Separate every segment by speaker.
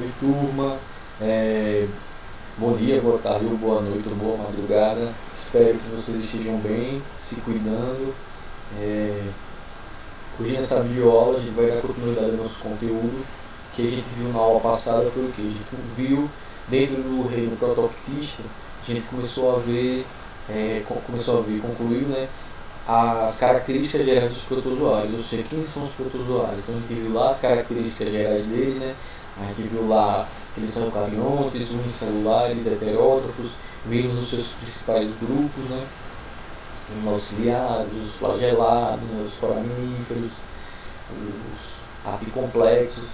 Speaker 1: Oi, turma. Bom dia, boa tarde, ou boa noite, ou boa madrugada. Espero que vocês estejam bem, se cuidando. Hoje nessa videoaula a gente vai dar continuidade ao nosso conteúdo. O que a gente viu na aula passada foi o que? A gente viu dentro do reino protoptista, a gente concluiu, né, as características gerais dos protozoários, ou seja, quem são os protozoários. Então a gente viu lá as características gerais deles, né? A gente viu lá que eles são eucariontes, unicelulares, heterótrofos, vimos os seus principais grupos, né? Os auxiliares, os flagelados, né? Os foraminíferos, os apicomplexos.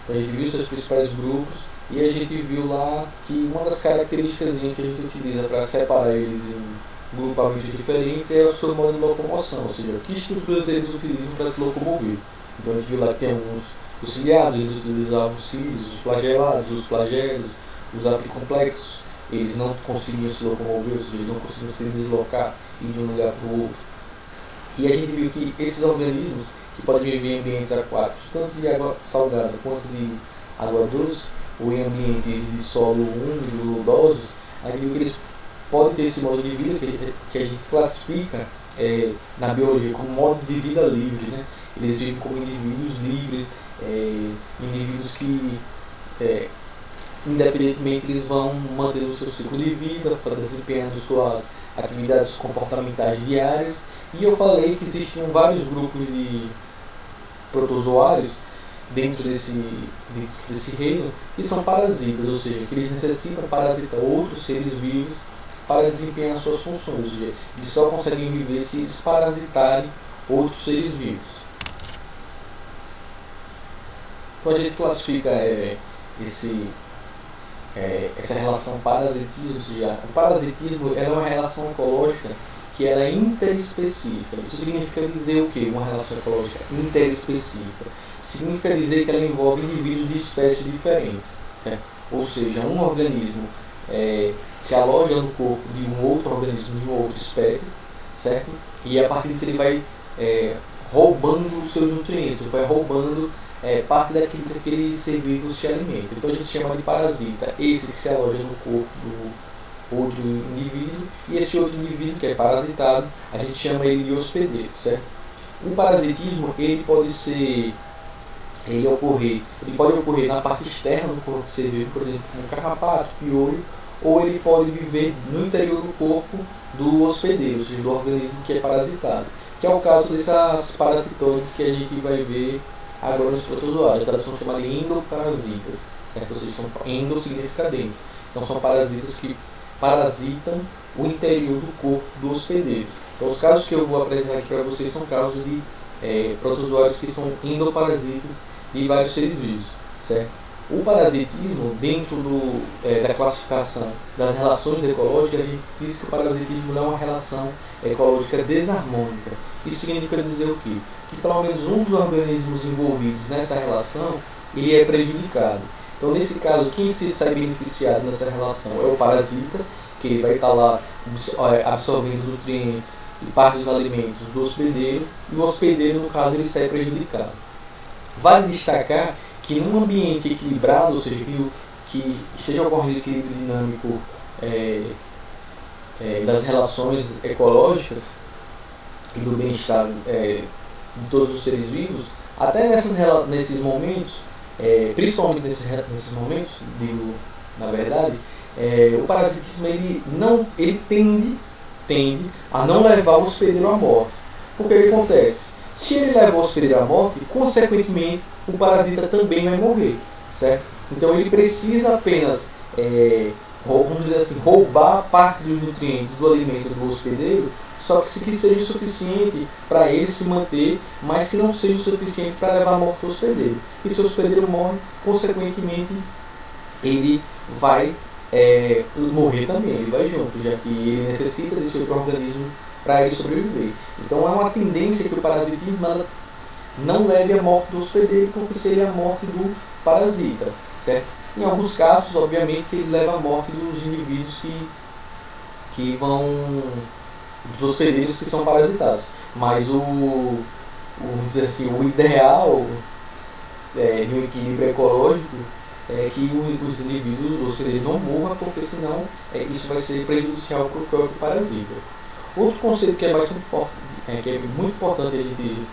Speaker 1: Então a gente viu os seus principais grupos e a gente viu lá que uma das características que a gente utiliza para separar eles em grupamentos diferentes é o seu modo de locomoção, ou seja, que estruturas eles utilizam para se locomover. Então a gente viu lá que tem alguns auxiliados, eles utilizavam os cílios, os flagelados, os flagelos, os apicomplexos, eles não conseguiam se locomover, ou seja, eles não conseguiam se deslocar de um lugar para o outro. E a gente viu que esses organismos, que podem viver em ambientes aquáticos, tanto de água salgada quanto de água doce, ou em ambientes de solo úmido, lodosos, a gente viu que eles podem ter esse modo de vida que a gente classifica na biologia como modo de vida livre, né? Eles vivem como indivíduos livres, indivíduos que, independentemente, eles vão manter o seu ciclo de vida, desempenhando suas atividades comportamentais diárias. E eu falei que existiam vários grupos de protozoários dentro desse reino que são parasitas, ou seja, que eles necessitam parasitar outros seres vivos para desempenhar suas funções, ou seja, eles só conseguem viver se eles parasitarem outros seres vivos. Então a gente classifica essa relação parasitismo, ou seja, o parasitismo é uma relação ecológica que ela é interespecífica. Isso significa dizer o quê? Uma relação ecológica interespecífica. Significa dizer que ela envolve indivíduos de espécies diferentes, certo? Ou seja, um organismo se aloja no corpo de um outro organismo de uma outra espécie, certo? E a partir disso ele vai roubando os seus nutrientes, vai roubando parte daquilo que aquele ser vivo se alimenta. Então a gente chama de parasita esse que se aloja no corpo do outro indivíduo, e esse outro indivíduo que é parasitado, a gente chama ele de hospedeiro, certo? O parasitismo ele pode ocorrer na parte externa do corpo do ser vivo, por exemplo, como carrapato, piolho, ou ele pode viver no interior do corpo do hospedeiro, ou seja, do organismo que é parasitado, que é o caso dessas parasitoses que a gente vai ver agora nos protozoários. Elas são chamadas de endoparasitas, certo? Ou seja, endo significa dentro. Então são parasitas que parasitam o interior do corpo do hospedeiro. Então os casos que eu vou apresentar aqui para vocês são casos de protozoários que são endoparasitas de vários seres vivos, certo? O parasitismo, dentro da classificação das relações ecológicas, a gente diz que o parasitismo não é uma relação ecológica desarmônica. Isso significa dizer o quê? Que pelo menos um dos organismos envolvidos nessa relação, ele é prejudicado. Então, nesse caso, quem se sai beneficiado nessa relação é o parasita, que ele vai estar lá absorvendo nutrientes e parte dos alimentos do hospedeiro, e o hospedeiro, no caso, ele sai prejudicado. Vale destacar que num ambiente equilibrado, ou seja, que esteja ocorrendo equilíbrio dinâmico das relações ecológicas e do bem-estar de todos os seres vivos, até nesses momentos, principalmente nesses momentos, digo, na verdade, o parasitismo ele tende a não levar o hospedeiro à morte. Porque o que acontece? Se ele leva o hospedeiro à morte, consequentemente, o parasita também vai morrer, certo? Então ele precisa apenas, vamos dizer assim, roubar parte dos nutrientes do alimento do hospedeiro, só que seja suficiente para ele se manter, mas que não seja suficiente para levar a morte do hospedeiro. E se o hospedeiro morre, consequentemente, ele vai morrer também, ele vai junto, já que ele necessita desse outro organismo para ele sobreviver. Então é uma tendência que o parasitismo não leve à morte do hospedeiro, porque seria a morte do parasita, certo? Em alguns casos, obviamente, ele leva à morte dos indivíduos dos hospedeiros que são parasitados. Mas vamos dizer assim, o ideal no equilíbrio ecológico que os indivíduos, os hospedeiros, não morram, porque senão isso vai ser prejudicial para o próprio parasita. Outro conceito que é bastante importante, que é muito importante a gente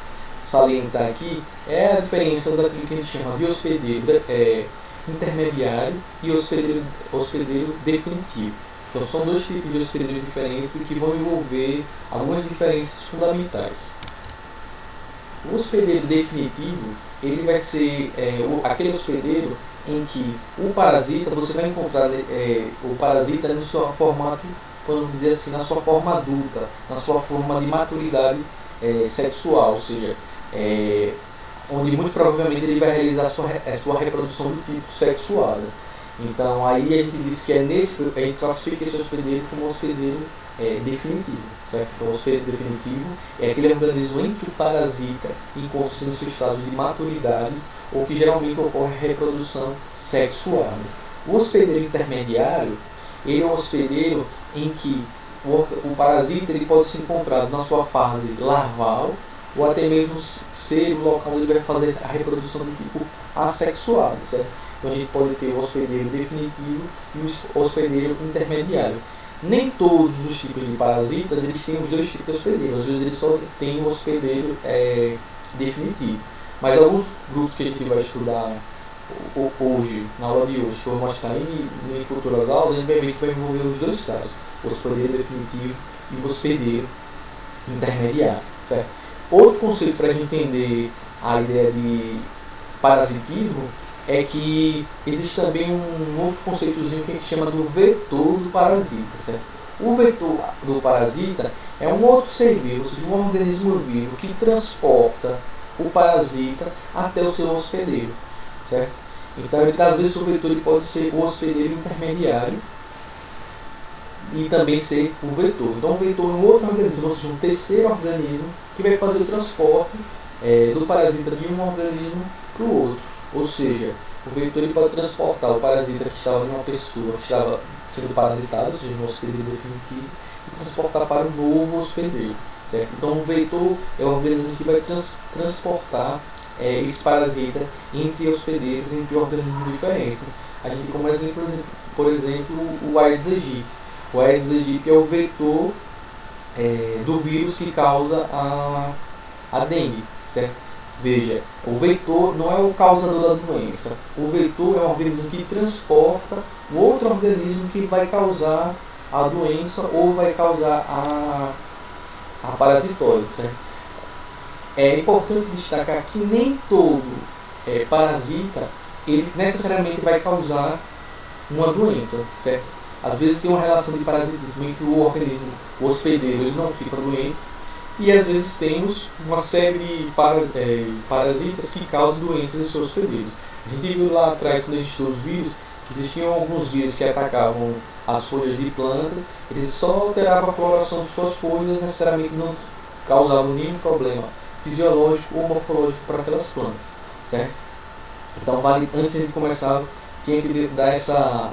Speaker 1: salientar aqui, é a diferença daquilo que a gente chama de hospedeiro intermediário e hospedeiro definitivo. Então são dois tipos de hospedeiros diferentes e que vão envolver algumas diferenças fundamentais. O hospedeiro definitivo, ele vai ser aquele hospedeiro em que o parasita, você vai encontrar o parasita no seu formato, vamos dizer assim, na sua forma adulta, na sua forma de maturidade sexual, ou seja, onde muito provavelmente ele vai realizar a sua reprodução do tipo sexuado. Então aí a gente diz que a gente classifica esse hospedeiro como hospedeiro definitivo, certo? Então o hospedeiro definitivo é aquele organismo em que o parasita encontra-se no seu estado de maturidade ou que geralmente ocorre a reprodução sexuada. O hospedeiro intermediário, ele é um hospedeiro em que o parasita ele pode ser encontrado na sua fase larval ou até mesmo ser o local onde ele vai fazer a reprodução do tipo assexuado, certo? Então a gente pode ter o hospedeiro definitivo e o hospedeiro intermediário. Nem todos os tipos de parasitas eles têm os dois tipos de hospedeiro, às vezes eles só têm o hospedeiro definitivo. Mas alguns grupos que a gente vai estudar hoje, na aula de hoje, que eu vou mostrar em futuras aulas, a gente vai ver que vai envolver os dois casos, o hospedeiro definitivo e o hospedeiro intermediário, certo? Outro conceito para a gente entender a ideia de parasitismo é que existe também um outro conceitozinho que a gente chama do vetor do parasita, certo? O vetor do parasita é um outro ser vivo, ou seja, um organismo vivo que transporta o parasita até o seu hospedeiro, certo? Então, às vezes o vetor ele pode ser o hospedeiro intermediário e também ser o vetor. Então o vetor é um outro organismo, ou seja, um terceiro organismo que vai fazer o transporte do parasita de um organismo para o outro. Ou seja, o vetor ele pode transportar o parasita que estava em uma pessoa que estava sendo parasitada, ou seja, no hospedeiro definitivo, e transportar para um novo hospedeiro, certo? Então o vetor é o organismo que vai transportar esse parasita entre hospedeiros, entre organismos diferentes. A gente como exemplo, por exemplo, o Aedes aegypti. O Aedes aegypti é o vetor do vírus que causa a dengue, certo? Veja, o vetor não é o causador da doença. O vetor é um organismo que transporta o outro organismo que vai causar a doença ou vai causar a parasitose, certo? É importante destacar que nem todo parasita ele necessariamente vai causar uma doença, certo? Às vezes tem uma relação de parasitismo em que o organismo, o hospedeiro, ele não fica doente, e às vezes temos uma série de parasitas que causam doenças em seus hospedeiros. A gente viu lá atrás, quando a gente estudou os vírus, que existiam alguns vírus que atacavam as folhas de plantas, eles só alteravam a coloração de suas folhas, necessariamente não causavam nenhum problema fisiológico ou morfológico para aquelas plantas, certo? Então, antes de começar, tinha que dar essa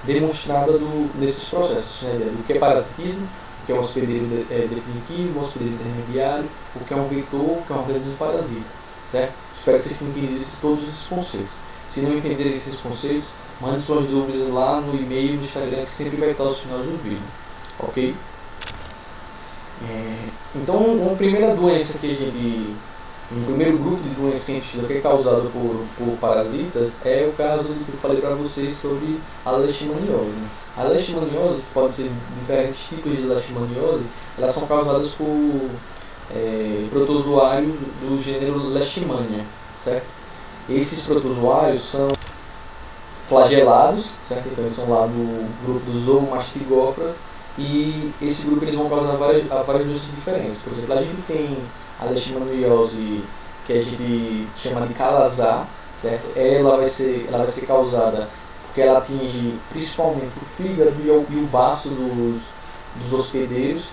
Speaker 1: demonstrada nesses processos, né, do que é parasitismo, o que é um hospedeiro definitivo, um hospedeiro intermediário, o que é um vetor, o que é um organismo parasita, certo? Espero que vocês tenham entendido todos esses conceitos. Se não entenderem esses conceitos, mande suas dúvidas lá no e-mail, no Instagram, que sempre vai estar aos finais do vídeo, ok? Então, uma primeira doença que a gente... Um primeiro grupo de doenças que a gente estuda que é causado por parasitas é o caso que eu falei para vocês sobre a leishmaniose. A leishmaniose, que pode ser diferentes tipos de leishmaniose, elas são causadas por protozoários do gênero Leishmania, certo? Esses protozoários são flagelados, certo? Então eles são lá do grupo dos zoomastigóforas e esse grupo eles vão causar várias doenças diferentes. Por exemplo, a gente tem a leishmaniose que a gente chama de calazar, certo? Ela vai ser causada porque ela atinge principalmente o fígado e o baço dos hospedeiros.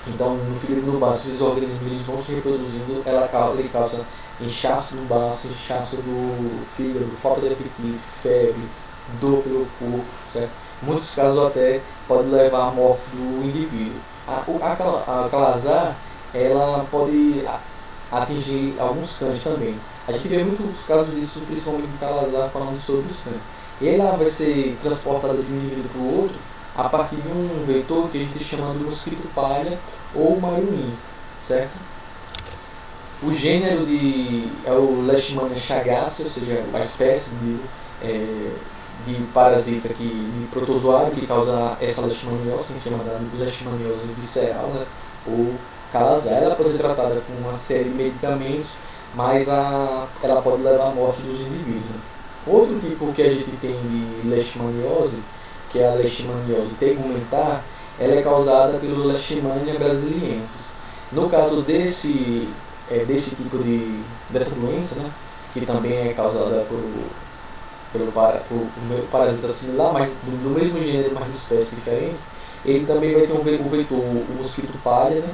Speaker 1: Então, no fígado e no baço, esses organismos eles vão se reproduzindo, ele causa inchaço do baço, inchaço do fígado, falta de apetite, febre, dor pelo corpo, certo? Em muitos casos até pode levar à morte do indivíduo. A calazar, ela pode atingir alguns cães também. A gente vê muitos casos disso, principalmente em Calazar, falando sobre os cães. Ela vai ser transportada de um indivíduo para o outro a partir de um vetor que a gente chama de mosquito palha ou maruim, certo? O gênero é o Leishmania chagas, ou seja, a espécie de parasita de protozoário que causa essa leishmaniose, que a gente chama de leishmaniose visceral, né? Ou Calazar. Ela pode ser tratada com uma série de medicamentos, mas ela pode levar à morte dos indivíduos. Né? Outro tipo que a gente tem de leishmaniose, que é a leishmaniose tegumentar, ela é causada pelo Leishmania brasiliensis. No caso desse tipo dessa doença, né, que também é causada por parasita similar, mas do mesmo gênero, mas de espécie diferente, ele também vai ter o vetor, o mosquito palha, né,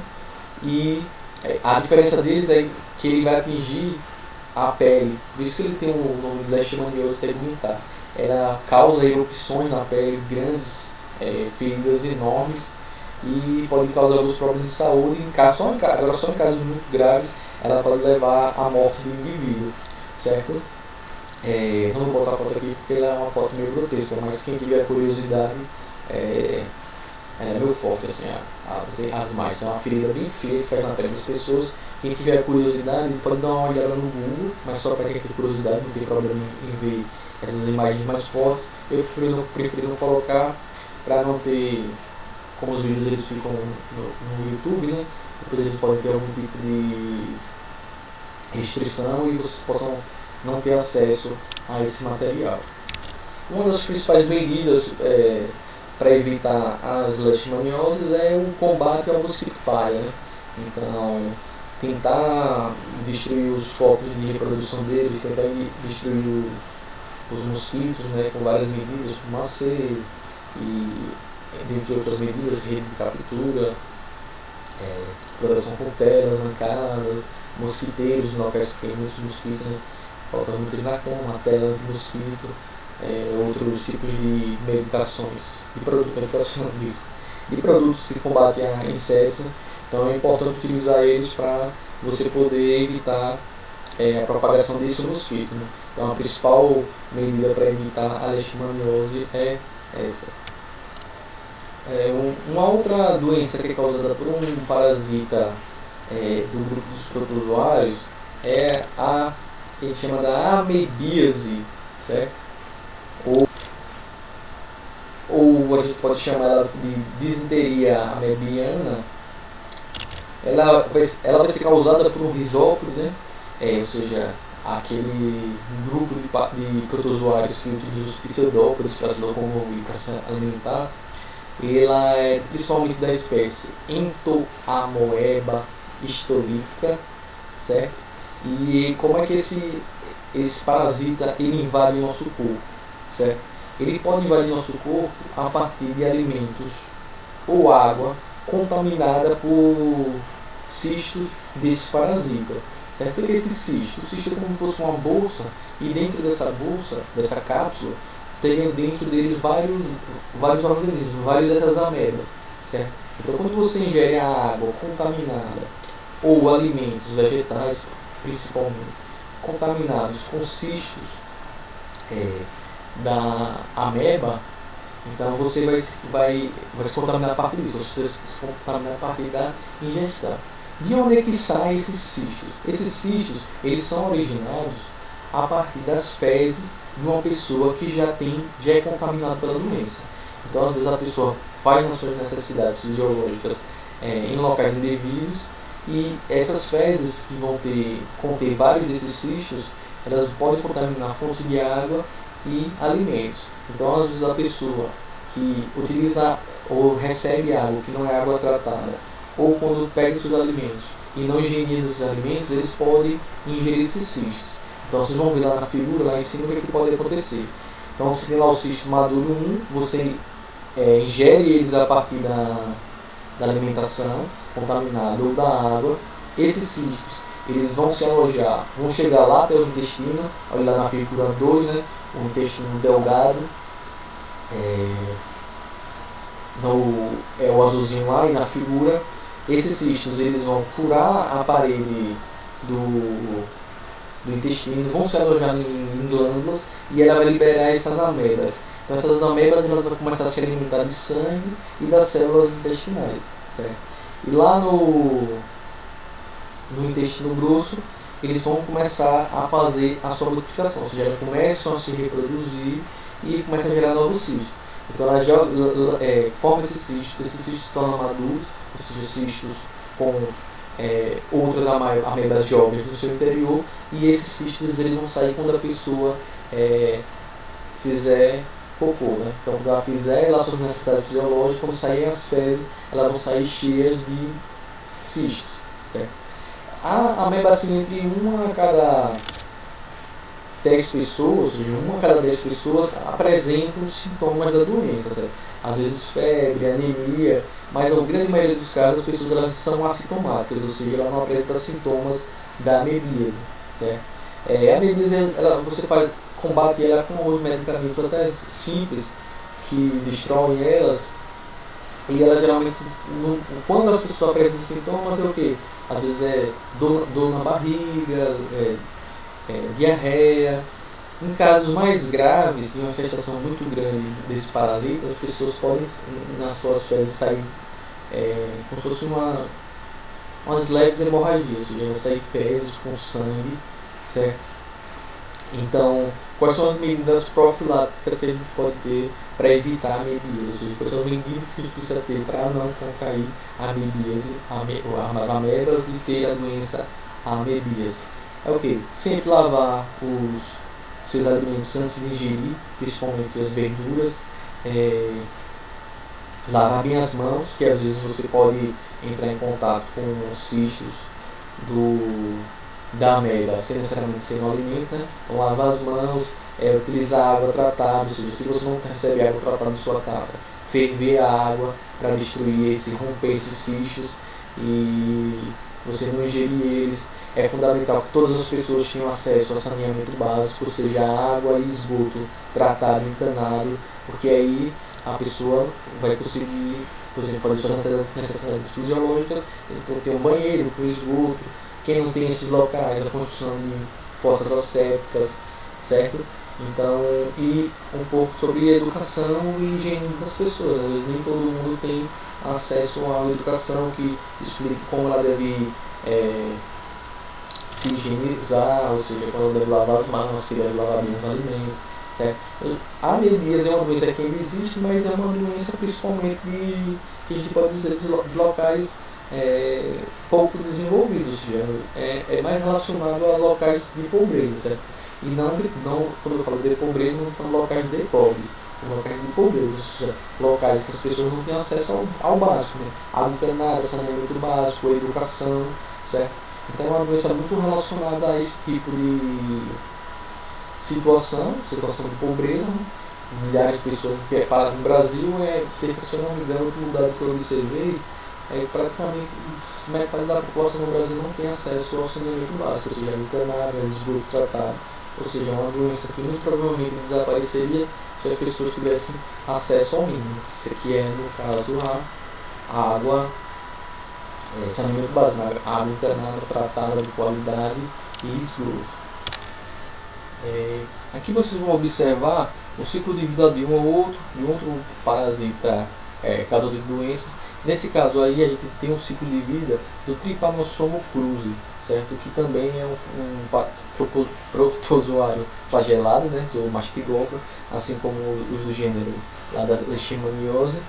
Speaker 1: e a diferença deles é que ele vai atingir a pele, por isso que ele tem o nome de leishmaniose tegumentar. Ela causa erupções na pele, grandes feridas enormes, e pode causar alguns problemas de saúde. Agora só em casos muito graves ela pode levar à morte do indivíduo, certo? Não vou botar a foto aqui porque ela é uma foto meio grotesca, mas quem tiver curiosidade, ela é meio forte, assim, as mais. É uma ferida bem feia que faz na pele das pessoas. Quem tiver curiosidade pode dar uma olhada no Google, mas só para quem tem curiosidade, não tem problema em ver essas imagens mais fortes. Eu prefiro não colocar para não ter, como os vídeos eles ficam no YouTube, né? Depois eles podem ter algum tipo de restrição e vocês possam não ter acesso a esse material. Uma das principais medidas para evitar as leishmanioses é o combate ao mosquito palha, né? Então, tentar destruir os focos de reprodução deles, tentar destruir os mosquitos, né, com várias medidas, fumacê e dentre outras medidas, rede de captura, proteção com telas na casa, mosquiteiros em locais que tem muitos mosquitos, né, colocando muito na cama, tela anti-mosquito, outros tipos de medicações, de produtos que combatem a insetos, né? Então é importante utilizar eles para você poder evitar a propagação desse mosquito, né? Então a principal medida para evitar a leishmaniose é essa. Uma outra doença que é causada por um parasita do grupo dos protozoários é a que a gente chama da amebíase, certo? Ou a gente pode chamar ela de disenteria amebiana. Ela vai ser causada por um risópode, né? Ou seja, aquele grupo de protozoários que utiliza os pseudópodes para se locomover, para se alimentar. Ela é principalmente da espécie Entoamoeba histolítica, certo? E como é que esse parasita ele invade o nosso corpo, certo? Ele pode invadir nosso corpo a partir de alimentos ou água contaminada por cistos desse parasita, certo? O que é esse cisto? O cisto é como se fosse uma bolsa, e dentro dessa bolsa, dessa cápsula, teriam dentro deles vários organismos, várias dessas amebas, certo? Então quando você ingere a água contaminada ou alimentos vegetais, principalmente, contaminados com cistos da ameba, então você vai se contaminar a partir disso, você se contaminar a partir da ingestão. De onde é que saem esses cistos? Esses cistos, eles são originados a partir das fezes de uma pessoa que já é contaminada pela doença. Então, às vezes a pessoa faz as suas necessidades fisiológicas em locais indevidos, e essas fezes que vão conter vários desses cistos, elas podem contaminar fontes de água e alimentos. Então, às vezes a pessoa que utiliza ou recebe água que não é água tratada, ou quando pega seus alimentos e não higieniza esses alimentos, eles podem ingerir esses cistos. Então vocês vão ver lá na figura, lá em cima, o que pode acontecer. Então se tem lá o cisto maduro 1, você ingere eles a partir da alimentação contaminada ou da água. Esses cistos, eles vão se alojar, vão chegar lá até o intestino, olha lá na figura 2, né, o intestino delgado, o azulzinho lá, e na figura, esses cistos eles vão furar a parede do intestino, vão se alojar em glândulas e ela vai liberar essas amebas. Então essas amebas elas vão começar a se alimentar de sangue e das células intestinais, certo? E lá no intestino grosso eles vão começar a fazer a sua multiplicação, ou seja, elas começam a se reproduzir e começam a gerar novos cistos. Então ela forma esses cistos se tornam maduros, ou seja, cistos com outras amebas jovens no seu interior, e esses cistos eles vão sair quando a pessoa fizer cocô, né? Então quando ela fizer lá suas necessidades fisiológicas, quando saírem as fezes, elas vão sair cheias de cistos, certo? A ameba, assim, entre uma a cada 10 pessoas, ou seja, uma a cada 10 pessoas apresentam os sintomas da doença, certo? Às vezes febre, anemia, mas na grande maioria dos casos as pessoas elas são assintomáticas, ou seja, ela não apresenta sintomas da amebíase, certo? A amebíase você combate ela com os medicamentos até simples que destroem elas, e ela geralmente, quando as pessoas apresentam sintomas, é o quê? Às vezes é dor na barriga, diarreia. Em casos mais graves, de uma infestação muito grande desse parasita, as pessoas podem, nas suas fezes, sair como se fosse umas leves hemorragias, ou seja, vai sair fezes com sangue, certo? Então, quais são as medidas profiláticas que a gente pode ter para evitar a amebíase? Ou seja, quais são as medidas que a gente precisa ter para não contrair a amebíase, as amebas e ter a doença amebíase? É o que? Sempre lavar os seus alimentos antes de ingerir, principalmente as verduras, lavar bem as mãos, que às vezes você pode entrar em contato com os cistos da ameba, sem necessariamente ser no alimento, né? Então lavar as mãos, utilizar água tratada, ou seja, se você não recebe água tratada em sua casa, ferver a água para destruir romper esses cistos e você não ingerir eles. É fundamental que todas as pessoas tenham acesso a saneamento básico, ou seja, água e esgoto tratado, encanado, porque aí a pessoa vai conseguir, por exemplo, fazer suas necessidades fisiológicas, então ter um banheiro com esgoto. Quem não tem esses locais, a construção de fossas assépticas, certo? Então, e um pouco sobre educação e higiene das pessoas. Às vezes nem todo mundo tem acesso a uma educação que explique como ela deve se higienizar, ou seja, quando deve lavar as mãos, que deve lavar bem os alimentos, certo? A amebíase é uma doença que ainda existe, mas é uma doença principalmente que a gente pode dizer de locais pouco desenvolvidos, ou seja, é mais relacionado a locais de pobreza, certo? E não quando eu falo de pobreza, não são locais de pobres, são locais de pobreza, ou seja, locais que as pessoas não têm acesso ao básico, né? Água encanada, saneamento básico, educação, certo? Então é uma doença muito relacionada a esse tipo de situação de pobreza, né? Milhares de pessoas no Brasil, cerca, se eu não me engano, outro dado que eu observei, praticamente metade da população no Brasil não tem acesso ao saneamento básico, ou seja, encanada, esgoto tratado, ou seja, é uma doença que muito provavelmente desapareceria se as pessoas tivessem acesso ao mínimo, que é, no caso, a água, saneamento básico, água encanada, tratada de qualidade e esgoto. Aqui vocês vão observar o ciclo de vida de um outro parasita causador de doenças. Nesse caso aí a gente tem um ciclo de vida do Trypanosoma cruzi, certo? Que também é um protozoário flagelado, né? Ou mastigófilo, assim como os do gênero lá da Leishmaniose.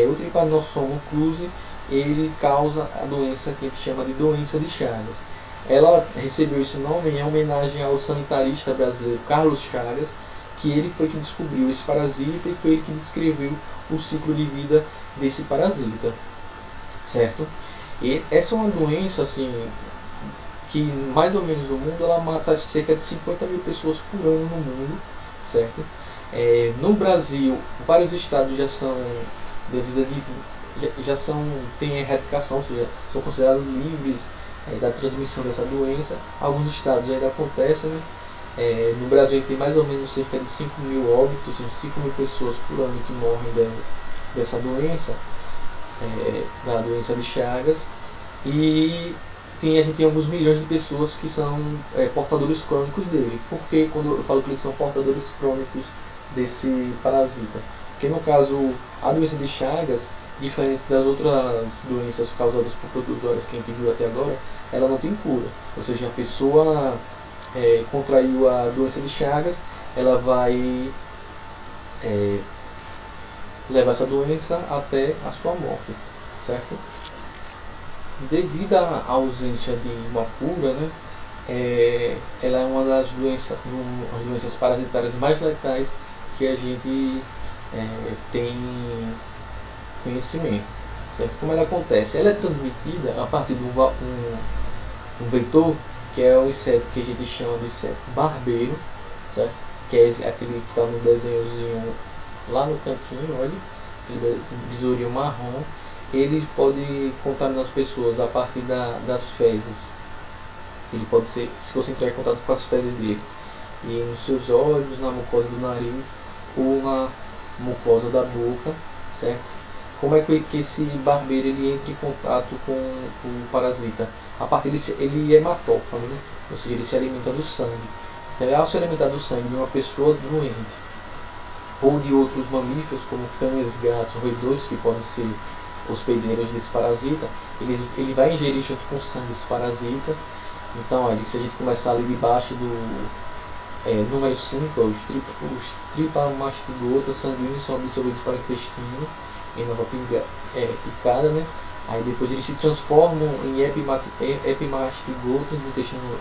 Speaker 1: O Trypanosoma cruzi ele causa a doença que a gente chama de doença de Chagas. Ela recebeu esse nome em homenagem ao sanitarista brasileiro Carlos Chagas, que ele foi que descobriu esse parasita e foi ele que descreveu o ciclo de vida desse parasita, certo? E essa é uma doença assim que mais ou menos no mundo ela mata cerca de 50 mil pessoas por ano no mundo, certo? No Brasil, vários estados têm erradicação, ou seja, são considerados livres da transmissão dessa doença. Alguns estados ainda acontecem, né? No Brasil tem mais ou menos cerca de 5 mil óbitos, ou seja, 5 mil pessoas por ano que morrem dessa doença, da doença de Chagas. E a gente tem alguns milhões de pessoas que são portadores crônicos dele. Por que quando eu falo que eles são portadores crônicos desse parasita? Porque no caso, a doença de Chagas, diferente das outras doenças causadas por protozoários que a gente viu até agora, ela não tem cura. Ou seja, a pessoa contraiu a doença de Chagas, ela vai levar essa doença até a sua morte, certo? Devido à ausência de uma cura, né, ela é uma das doenças parasitárias mais letais que a gente tem conhecimento, certo? Como ela acontece? Ela é transmitida a partir de um vetor, que é o inseto que a gente chama de inseto barbeiro, certo? Que é aquele que está no desenhozinho lá no cantinho, olha, aquele besourinho marrom. Ele pode contaminar as pessoas a partir das fezes. Ele pode ser, se você entrar em contato com as fezes dele, e nos seus olhos, na mucosa do nariz ou na mucosa da boca, certo? Como é que esse barbeiro ele entra em contato com o parasita? A partir ele é hematófago, né? Ou seja, ele se alimenta do sangue. Então, ao se alimentar do sangue de uma pessoa doente ou de outros mamíferos, como cães, gatos, roedores, que podem ser hospedeiros desse parasita, ele vai ingerir junto com o sangue esse parasita. Então, se a gente começar ali debaixo do número 5, os tripamastigotas sanguíneos são absorvidos para o intestino em nova picada, né? Aí depois eles se transformam em epimastigotas no intestino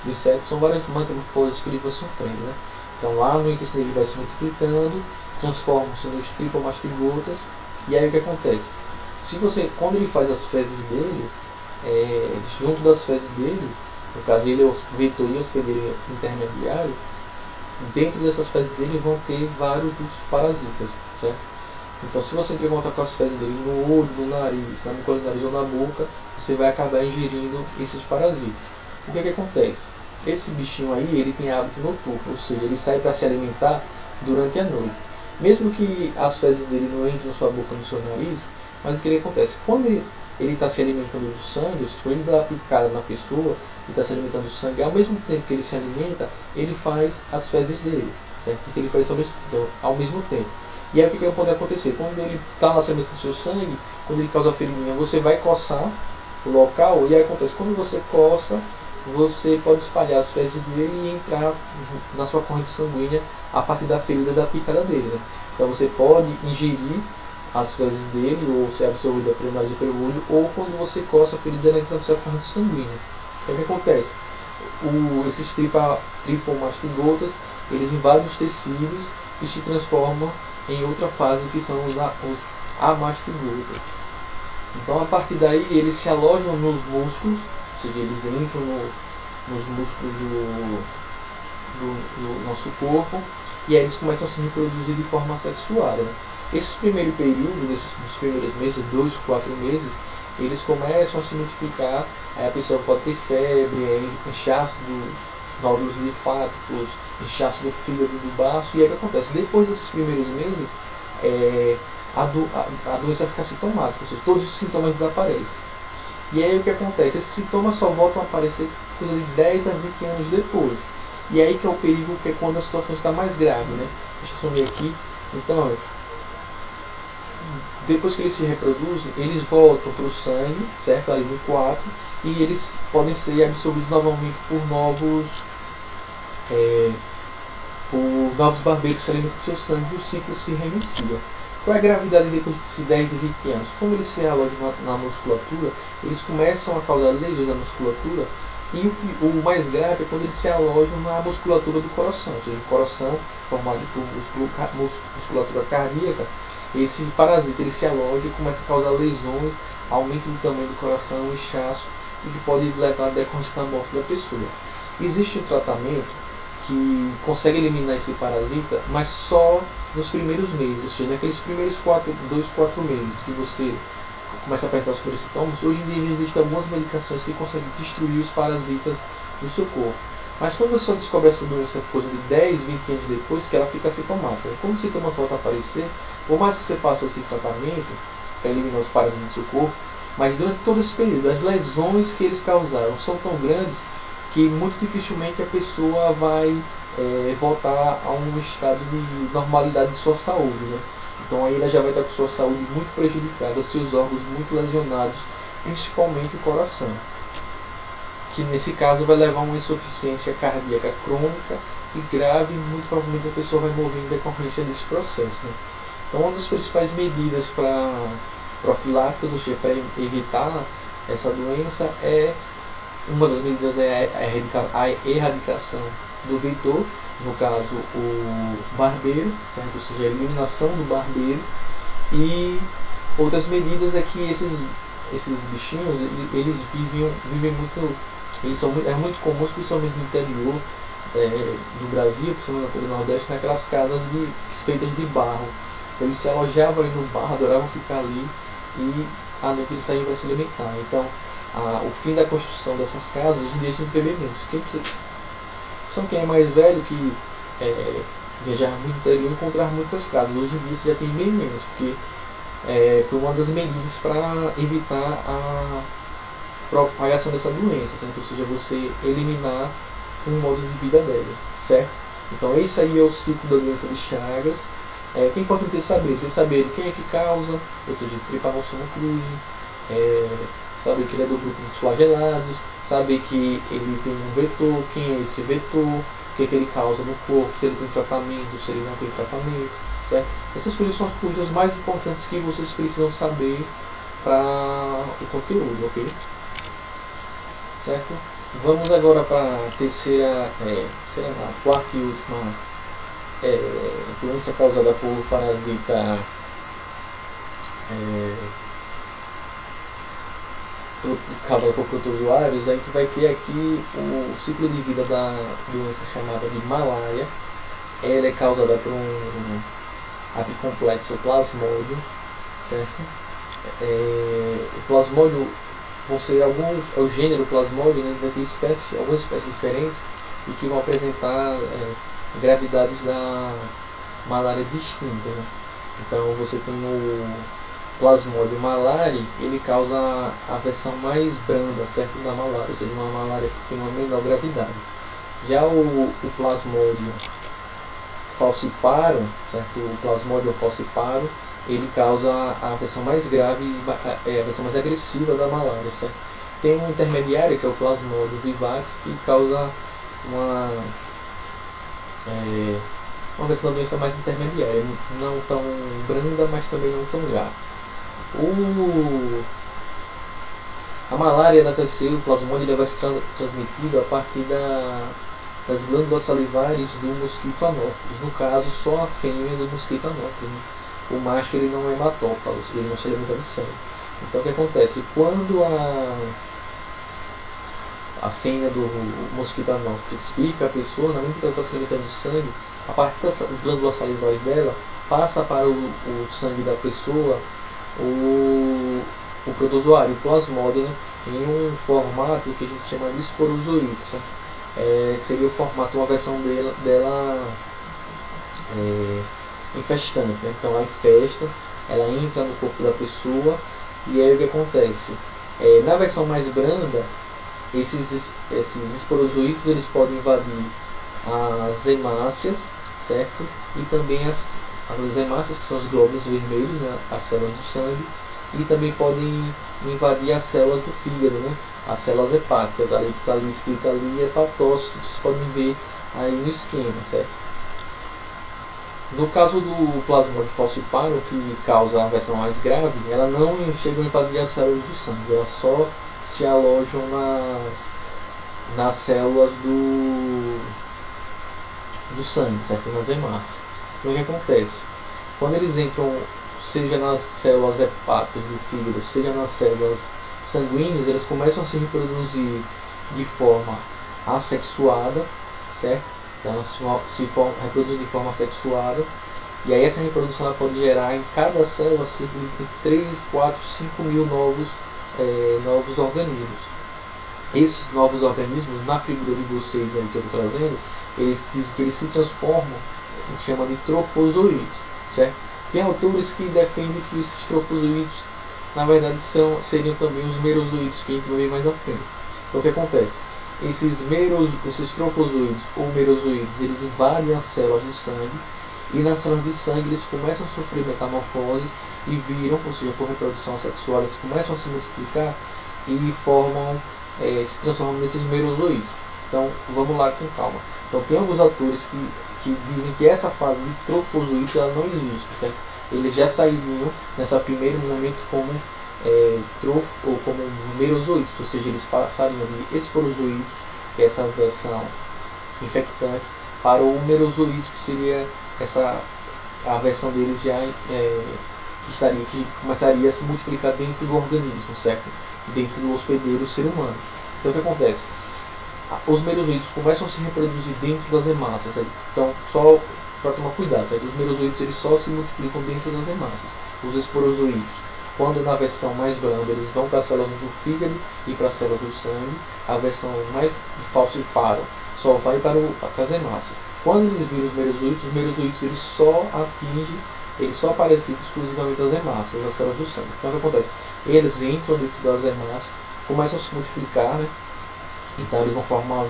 Speaker 1: do inseto. São várias metamorfoses que ele vai sofrendo, né? Então lá no intestino ele vai se multiplicando, transformam-se nos tripamastigotas. E aí o que acontece? Quando ele faz as fezes dele, junto das fezes dele, no caso ele é o vetor e hospedeiro intermediário, dentro dessas fezes dele vão ter vários dos parasitas, certo? Então se você entrar em contato com as fezes dele no olho, no nariz, na mucosa do nariz ou na boca, você vai acabar ingerindo esses parasitas. O que acontece? Esse bichinho aí, ele tem hábito noturno, ou seja, ele sai para se alimentar durante a noite. Mesmo que as fezes dele não entrem na sua boca, no seu nariz, mas o que acontece? Quando ele está se alimentando do sangue, ou seja, quando ele dá a picada na pessoa e está se alimentando do sangue, ao mesmo tempo que ele se alimenta, ele faz as fezes dele, certo? Então ele faz ao mesmo tempo. E aí o que pode acontecer? Quando ele está lá se alimentando do seu sangue, quando ele causa a feridinha, você vai coçar o local, e aí acontece, quando você coça, você pode espalhar as fezes dele e entrar na sua corrente sanguínea a partir da ferida da picada dele, né? Então você pode ingerir as fezes dele, ou ser absorvida pelo nariz ou pelo olho, ou quando você coça a ferida, ela entra na sua corrente sanguínea. Então o que acontece? Esses tripomastigotas, eles invadem os tecidos e se transformam em outra fase, que são os amastigotas. Então a partir daí eles se alojam nos músculos, ou seja, eles entram nos músculos do nosso corpo, e aí eles começam a se reproduzir de forma sexuada, né? Esse primeiro período, dos primeiros meses, 2, 4 meses, eles começam a se multiplicar. Aí a pessoa pode ter febre, inchaço dos nódulos linfáticos, inchaço do fígado, do baço. E aí o que acontece? Depois desses primeiros meses, a doença fica sintomática, ou seja, todos os sintomas desaparecem. E aí o que acontece? Esses sintomas só voltam a aparecer coisa de 10 a 20 anos depois. E aí que é o perigo, que é quando a situação está mais grave, né? Deixa eu sumir aqui. Então, depois que eles se reproduzem, eles voltam para o sangue, certo? Ali no 4, e eles podem ser absorvidos novamente por novos barbeiros que se alimentam do seu sangue, e o ciclo se reinicia. Qual é a gravidade depois de 10 e 20 anos? Como eles se alojam na musculatura, eles começam a causar lesões na musculatura, e o mais grave é quando eles se alojam na musculatura do coração, ou seja, o coração formado por musculatura cardíaca. Esse parasita ele se aloja e começa a causar lesões, aumento do tamanho do coração, inchaço, e que pode levar à decorrência da morte da pessoa. Existe um tratamento que consegue eliminar esse parasita, mas só nos primeiros meses, ou seja, naqueles primeiros 2, 4 meses que você começa a apresentar os primeiros sintomas. Hoje em dia existem algumas medicações que conseguem destruir os parasitas do seu corpo. Mas quando você só descobre essa doença coisa de 10, 20 anos depois, que ela fica sintomática. Quando os sintomas voltam a aparecer, por mais que você faça esse tratamento para eliminar os parasitas do seu corpo, Mas durante todo esse período, as lesões que eles causaram são tão grandes que muito dificilmente a pessoa vai voltar a um estado de normalidade de sua saúde, né? Então aí ela já vai estar com sua saúde muito prejudicada, seus órgãos muito lesionados, principalmente o coração, que nesse caso vai levar a uma insuficiência cardíaca crônica e grave, e muito provavelmente a pessoa vai morrer em decorrência desse processo, né? Então uma das principais medidas para profiláticas, ou seja, para evitar essa doença, uma das medidas é a erradicação do vetor, no caso o barbeiro, certo? Ou seja, a eliminação do barbeiro. E outras medidas é que esses bichinhos, eles vivem muito, é muito comuns, principalmente no interior do Brasil, principalmente no interior do Nordeste, naquelas casas feitas de barro. Então eles se alojavam ali no barro, adoravam ficar ali, e à noite eles saíam para se alimentar. Então o fim da construção dessas casas, hoje em dia a gente vê bem menos. Quem é mais velho, que viajar muito no interior, encontrar muitas casas. Hoje em dia você já tem bem menos, porque foi uma das medidas para evitar a propagação dessa doença, certo? Ou seja, você eliminar um modo de vida dela, certo? Então esse aí é o ciclo da doença de Chagas. Que é importante você saber quem é que causa, ou seja, Trypanosoma cruzi, saber que ele é do grupo dos flagelados, saber que ele tem um vetor, quem é esse vetor, o que ele causa no corpo, se ele tem tratamento, se ele não tem tratamento, certo? Essas coisas são as coisas mais importantes que vocês precisam saber para o conteúdo, ok? Certo? Vamos agora para a terceira, quarta e última doença causada por parasita causada por protozoários. A gente vai ter aqui o ciclo de vida da doença chamada de malária. Ela é causada por um apicomplexo plasmódio, certo? O plasmódio, o gênero plasmódio, né, vai ter algumas espécies diferentes e que vão apresentar gravidades da malária distintas, né? Então você tem o Plasmodium malariae, ele causa a versão mais branda, certo, da malária, ou seja, uma malária que tem uma menor gravidade. Já o Plasmodium falciparum, certo, o Plasmodium falciparum, ele causa a versão mais grave, a versão mais agressiva da malária, certo? Tem um intermediário, que é o Plasmodium vivax, que causa uma versão da doença mais intermediária, não tão branda, mas também não tão grave. A malária da TC, o plasmódio, ele vai ser transmitido a partir das glândulas salivares do mosquito anófilis, no caso só a fêmea do mosquito anófilis, né? O macho ele não é hematófago, ele não se alimenta de sangue. Então o que acontece? Quando a fêmea do mosquito anófilis pica a pessoa, na medida que ela está se alimentando de sangue, a partir das glândulas salivares dela, passa para o sangue da pessoa o protozoário, o plasmódio, né, em um formato que a gente chama de esporozoíto, certo? Seria o formato, uma versão dela infestante, né? Então ela infesta, ela entra no corpo da pessoa, e aí o que acontece? Na versão mais branda, esses esporozoítos eles podem invadir as hemácias, certo? E também as hemácias, que são os glóbulos vermelhos, né? As células do sangue, e também podem invadir as células do fígado, né? As células hepáticas, ali que está ali escrito ali, hepatócito, que vocês podem ver aí no esquema, certo? No caso do Plasmodium falciparum, que causa a versão mais grave, ela não chega a invadir as células do sangue, elas só se alojam nas células do sangue, certo? Nas hemácias. Então o que acontece? Quando eles entram, seja nas células hepáticas do fígado, seja nas células sanguíneas, eles começam a se reproduzir de forma assexuada, certo? Então elas se reproduzem de forma assexuada, e aí essa reprodução ela pode gerar em cada célula cerca de 3, 4, 5 mil novos organismos. Esses novos organismos, na figura de vocês aí que eu estou trazendo, eles dizem que eles se transformam, a gente chama de trofozoítos, certo? Tem autores que defendem que esses trofozoítos na verdade seriam também os merozoítos, que a gente vai ver mais à frente. Então o que acontece? Esses trofozoídos ou merozoídos, eles invadem as células do sangue, e nas células do sangue eles começam a sofrer metamorfose e viram, ou seja, por reprodução sexual, eles começam a se multiplicar e se transformam nesses merozoídos. Então vamos lá com calma. Então tem alguns autores que dizem que essa fase de trofozoíto ela não existe, certo? Eles já sairiam nesse primeiro momento como trofo ou como merozoítos, ou seja, eles passariam de esporozoítos, que é essa versão infectante, para o merozoíto, que seria a versão deles já que começaria a se multiplicar dentro do organismo, certo? Dentro do hospedeiro ser humano. Então o que acontece? Os merozoítos começam a se reproduzir dentro das hemácias, certo? Então só para tomar cuidado, certo? Os merozoítos eles só se multiplicam dentro das hemácias. Os esporozoítos, quando na versão mais branda, eles vão para as células do fígado e para as células do sangue. A versão mais falciparo só vai para as hemácias. Quando eles viram os merozoítos eles só aparecem exclusivamente as hemácias, as células do sangue. Então o que acontece? Eles entram dentro das hemácias, começam a se multiplicar, né? Então eles vão formar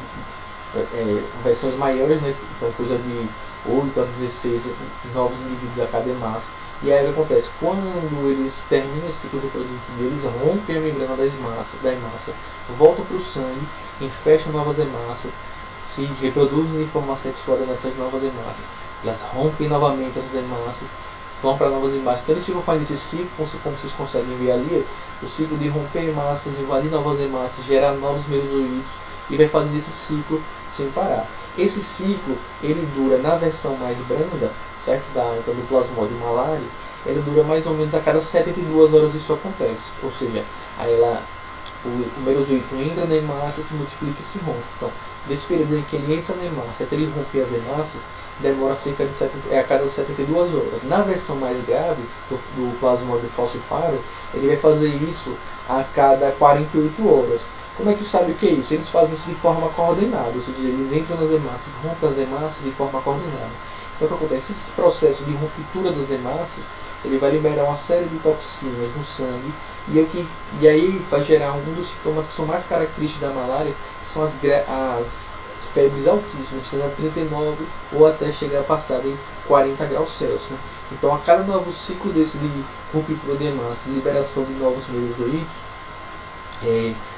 Speaker 1: versões maiores, né? Então coisa de 8 a 16 novos indivíduos a cada hemácia. E aí o que acontece? Quando eles terminam esse ciclo reprodutivo deles, rompem a membrana da hemácia, voltam para o sangue, infestam novas hemácias, se reproduzem de forma sexuada nessas novas hemácias. Elas rompem novamente essas hemácias, vão para novas hemácias. Então eles ficam fazendo esse ciclo, como vocês conseguem ver ali, o ciclo de romper hemácias, invadir novas hemácias, gerar novos merozoítos, e vai fazendo esse ciclo sem parar. Esse ciclo, ele dura na versão mais branda, certo? Então, do plasmódio malária, ele dura mais ou menos a cada 72 horas isso acontece. Ou seja, aí o merozoíto entra na hemácia, se multiplica e se rompe. Então, desse período em que ele entra na hemácia até ele romper as hemácias, demora cerca de a cada 72 horas. Na versão mais grave do plasmódio falciparo, ele vai fazer isso a cada 48 horas. Como é que sabe o que é isso? Eles fazem isso de forma coordenada, ou seja, eles entram nas hemácias, rompem as hemácias de forma coordenada. Então o que acontece? Esse processo de ruptura das hemácias, ele vai liberar uma série de toxinas no sangue, e aí vai gerar um dos sintomas que são mais característicos da malária, que são as febres altíssimas, chegando a 39 ou até chegar a passar em 40 graus Celsius. Né? Então a cada novo ciclo desse de ruptura de hemácias e liberação de novos merozoítos,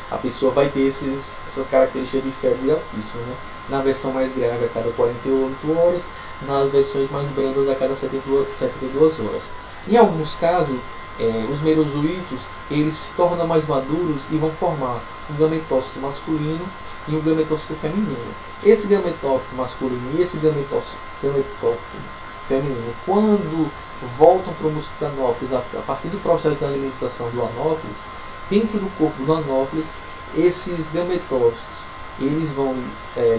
Speaker 1: a pessoa vai ter essas características de febre altíssima, né? Na versão mais grave a cada 48 horas, nas versões mais brandas a cada 72 horas. Em alguns casos, os merozoítos eles se tornam mais maduros e vão formar um gametócito masculino e um gametócito feminino. Esse gametócito masculino e esse gametócito feminino, quando voltam para o mosquito anófeles a partir do processo de alimentação do anófeles, dentro do corpo do anófeles, esses gametócitos eles vão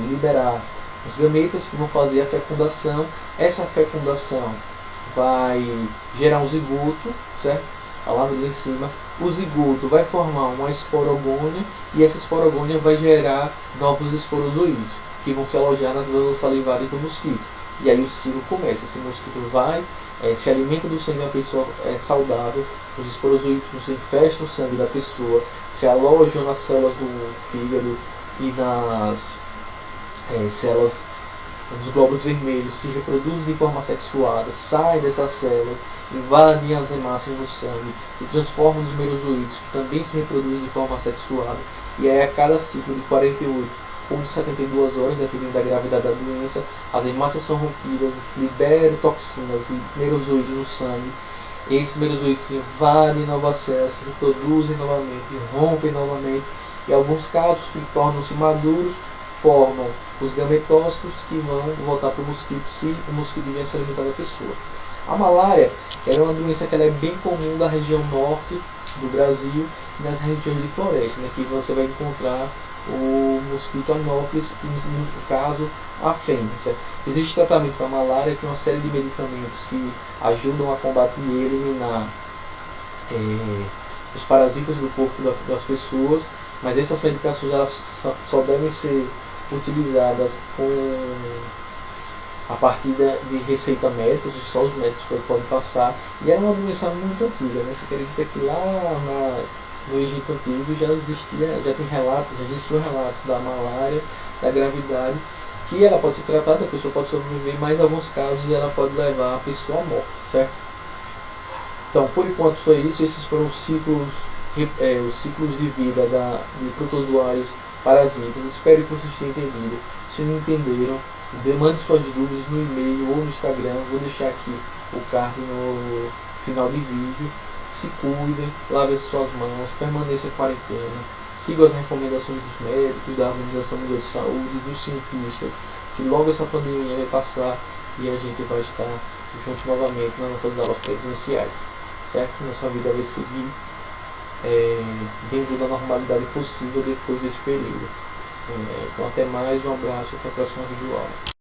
Speaker 1: liberar os gametas que vão fazer a fecundação. Essa fecundação vai gerar um zigoto, certo? Tá lá em cima. O zigoto vai formar uma esporogônia, e essa esporogônia vai gerar novos esporozoídos que vão se alojar nas glândulas salivares do mosquito. E aí o ciclo começa. Esse mosquito vai, se alimenta do sangue da pessoa saudável, os esporozoítos infestam o sangue da pessoa, se alojam nas células do fígado e nas células dos glóbulos vermelhos, se reproduzem de forma sexuada, saem dessas células, invadem as hemácias no sangue, se transformam nos merozoítos, que também se reproduzem de forma sexuada, e aí a cada ciclo de 48 ou de 72 horas, dependendo da gravidade da doença, as hemácias são rompidas, liberam toxinas e merozoídos no sangue. Esses merozoídos invadem novas células, se reproduzem novamente, rompem novamente, e em alguns casos que tornam-se maduros, formam os gametócitos que vão voltar para o mosquito, se o mosquito vier se alimentar da pessoa. A malária é uma doença que ela é bem comum da região norte do Brasil e nas regiões de floresta, né, que você vai encontrar o mosquito anófeles, no caso a fêmea. Certo? Existe tratamento para a malária, tem uma série de medicamentos que ajudam a combater e eliminar os parasitas do corpo das pessoas, mas essas medicações elas só devem ser utilizadas a partir de receita médica, só os médicos podem passar, e era uma doença muito antiga, né? Você acredita que lá no Egito Antigo já existiam relatos da malária, da gravidade, que ela pode ser tratada, a pessoa pode sobreviver, mas em alguns casos ela pode levar a pessoa à morte, certo? Então, por enquanto foi isso. Esses foram os ciclos de vida de protozoários parasitas. Espero que vocês tenham entendido. Se não entenderam, mande suas dúvidas no e-mail ou no Instagram. Vou deixar aqui o card no final de vídeo. Se cuidem, lavem suas mãos, permaneçam em quarentena, sigam as recomendações dos médicos, da Organização Mundial de Saúde, dos cientistas, que logo essa pandemia vai passar e a gente vai estar junto novamente nas nossas aulas presenciais, certo? Nossa vida vai seguir dentro da normalidade possível depois desse período. Então até mais, um abraço, até a próxima videoaula.